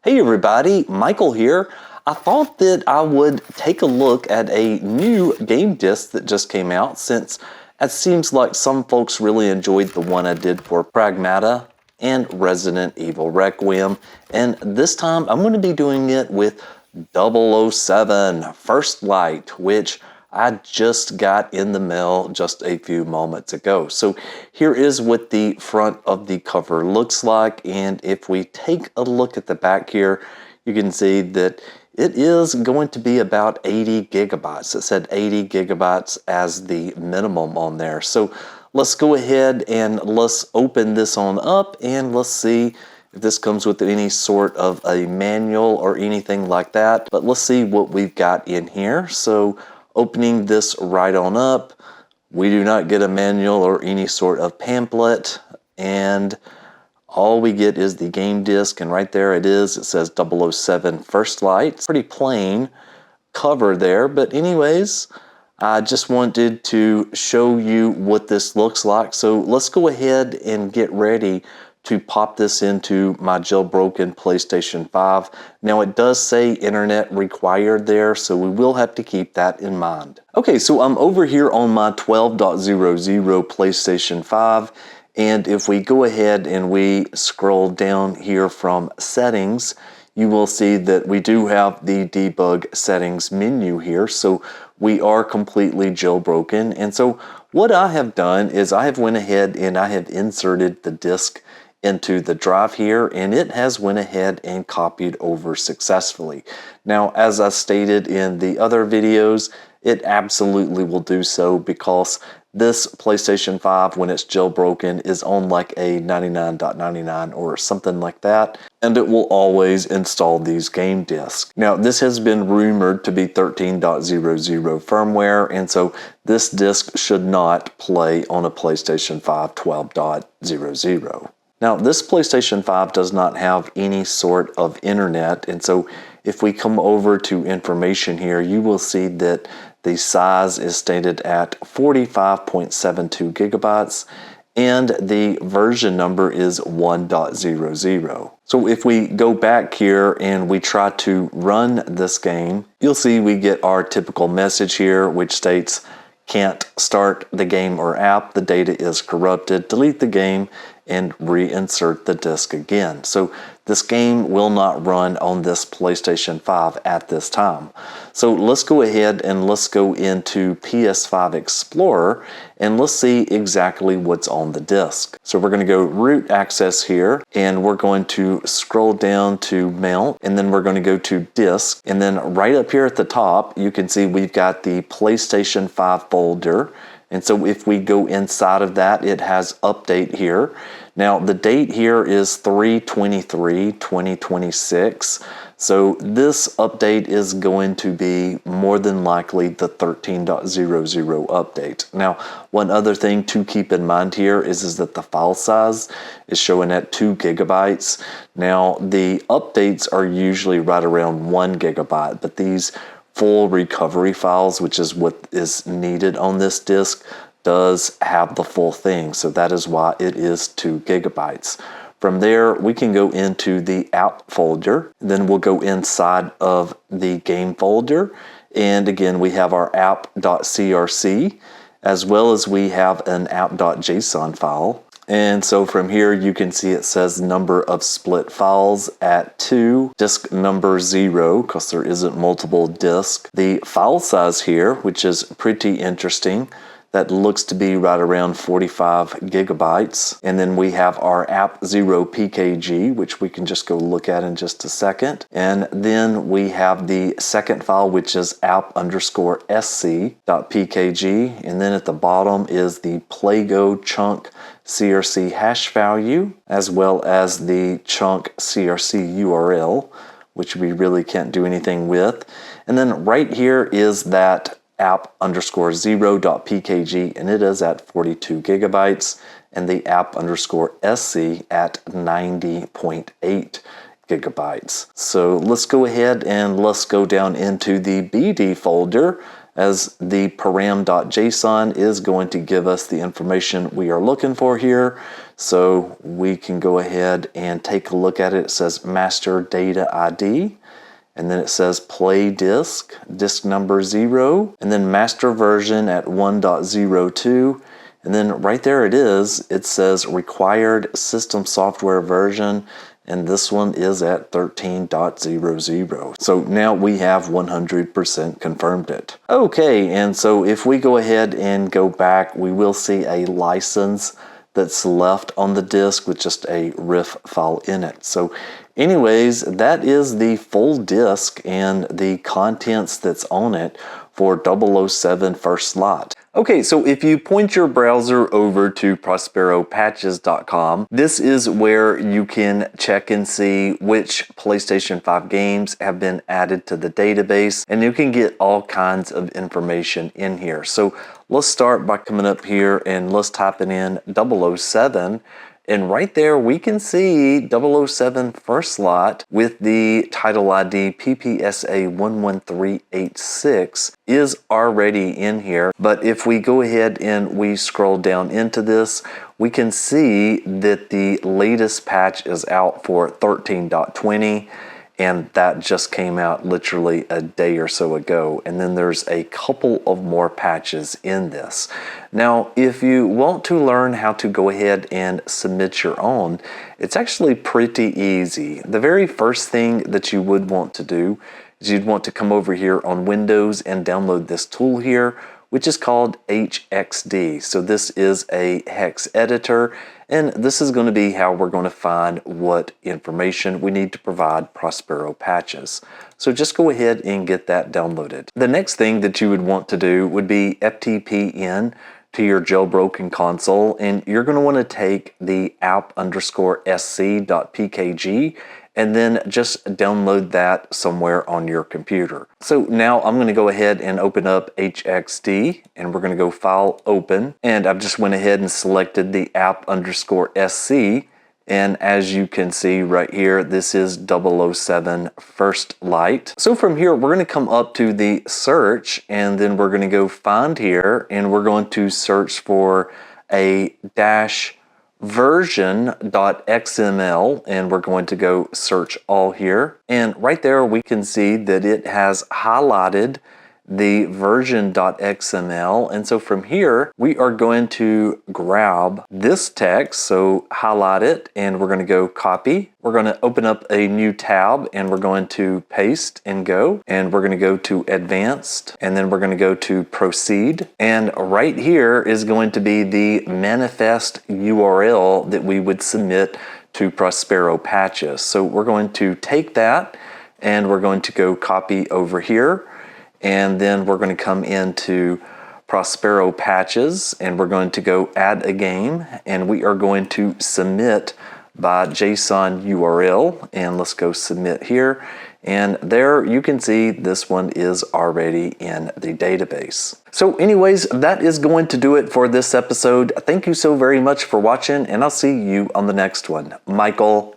Hey everybody, Michael here. I thought that I would take a look at a new game disc that just came out, since it seems like some folks really enjoyed the one I did for Pragmata and Resident Evil Requiem, and this time I'm going to be doing it with 007 First Light, which I just got in the mail just a few moments ago. So here is what the front of the cover looks like, and if we take a look at the back here, you can see that it is going to be about 80 gigabytes. It said 80 gigabytes as the minimum on there. So let's go ahead and let's open this on up and let's see if this comes with any sort of a manual or anything like that. But let's see what we've got in here. So opening this right on up, we do not get a manual or any sort of pamphlet, and all we get is the game disc, and right there it is. It says 007 First Light. It's pretty plain cover there, but anyways, I just wanted to show you what this looks like. So let's go ahead and get ready to pop this into my jailbroken PlayStation 5. Now it does say internet required there, so we will have to keep that in mind. Okay, so I'm over here on my 12.00 PlayStation 5, and if we go ahead and we scroll down here from settings, you will see that we do have the debug settings menu here, so we are completely jailbroken. And so what I have done is I have went ahead and I have inserted the disk into the drive here, and it has went ahead and copied over successfully. Now, as I stated in the other videos, it absolutely will do so, because this PlayStation 5, when it's jailbroken, is on like a 99.99 or something like that, and it will always install these game discs. Now, this has been rumored to be 13.00 firmware, and so this disc should not play on a PlayStation 5 12.00. Now, this PlayStation 5 does not have any sort of internet, and so if we come over to information here, you will see that the size is stated at 45.72 gigabytes, and the version number is 1.00. So if we go back here and we try to run this game, you'll see we get our typical message here, which states, "Can't start the game or app, the data is corrupted, delete the game and reinsert the disk again." So this game will not run on this PlayStation 5 at this time. So let's go ahead and let's go into PS5 Explorer and let's see exactly what's on the disk. So we're going to go root access here, and we're going to scroll down to mount, and then we're going to go to disk, and then right up here at the top you can see we've got the PlayStation 5 folder. And so if we go inside of that, it has update here. Now the date here is 3/23/2026. So this update is going to be more than likely the 13.00 update. Now, one other thing to keep in mind here is that the file size is showing at 2 gigabytes. Now the updates are usually right around 1 gigabyte, but these full recovery files, which is what is needed on this disk, does have the full thing, so that is why it is 2 gigabytes. From there, we can go into the app folder, then we'll go inside of the game folder, and again we have our app.crc, as well as we have an app.json file. And so from here you can see it says number of split files at 2, disk number 0, because there isn't multiple disks. The file size here, which is pretty interesting, that looks to be right around 45 gigabytes. And then we have our app0pkg, which we can just go look at in just a second. And then we have the second file, which is app_sc.pkg. And then at the bottom is the Plago chunk CRC hash value, as well as the chunk CRC URL, which we really can't do anything with. And then right here is that app_0.pkg, and it is at 42 gigabytes, and the app_sc at 90.8 gigabytes. So let's go ahead and let's go down into the BD folder, as the param.json is going to give us the information we are looking for here. So we can go ahead and take a look at it. It says master data ID, and then it says play disk, disk number 0, and then master version at 1.02. And then right there it is, it says required system software version, and this one is at 13.00. So now we have 100% confirmed it. Okay, and so if we go ahead and go back, we will see a license that's left on the disk with just a RIF file in it. So anyways, that is the full disk and the contents that's on it for 007 First Lot. Okay, so if you point your browser over to prosperopatches.com, this is where you can check and see which PlayStation 5 games have been added to the database, and you can get all kinds of information in here. So let's start by coming up here and let's type it in 007. And right there, we can see 007 First Lot with the title ID PPSA11386 is already in here. But if we go ahead and we scroll down into this, we can see that the latest patch is out for 13.20. And that just came out literally a day or so ago. And then there's a couple of more patches in this. Now, if you want to learn how to go ahead and submit your own, it's actually pretty easy. The very first thing that you would want to do is you'd want to come over here on Windows and download this tool here, which is called HXD. So this is a hex editor, and this is going to be how we're going to find what information we need to provide Prospero Patches. So just go ahead and get that downloaded. The next thing that you would want to do would be FTP in to your jailbroken console, and you're going to want to take the app_sc.pkg and then just download that somewhere on your computer. So now I'm going to go ahead and open up HXD, and we're going to go File, Open, and I've just went ahead and selected the app_sc, and as you can see right here, this is 007 First Light. So from here, we're going to come up to the search, and then we're going to go find here, and we're going to search for a version.xml, and we're going to go search all here. And right there we can see that it has highlighted the version.xml, and so from here we are going to grab this text, so highlight it, and we're going to go copy. We're going to open up a new tab, and we're going to paste and go, and we're going to go to advanced, and then we're going to go to proceed, and right here is going to be the manifest URL that we would submit to Prospero Patches. So we're going to take that, and we're going to go copy over here, and then we're going to come into Prospero Patches, and we're going to go add a game, and we are going to submit by JSON URL, and let's go submit here. And there you can see this one is already in the database. So anyways, that is going to do it for this episode. Thank you so very much for watching, and I'll see you on the next one. Michael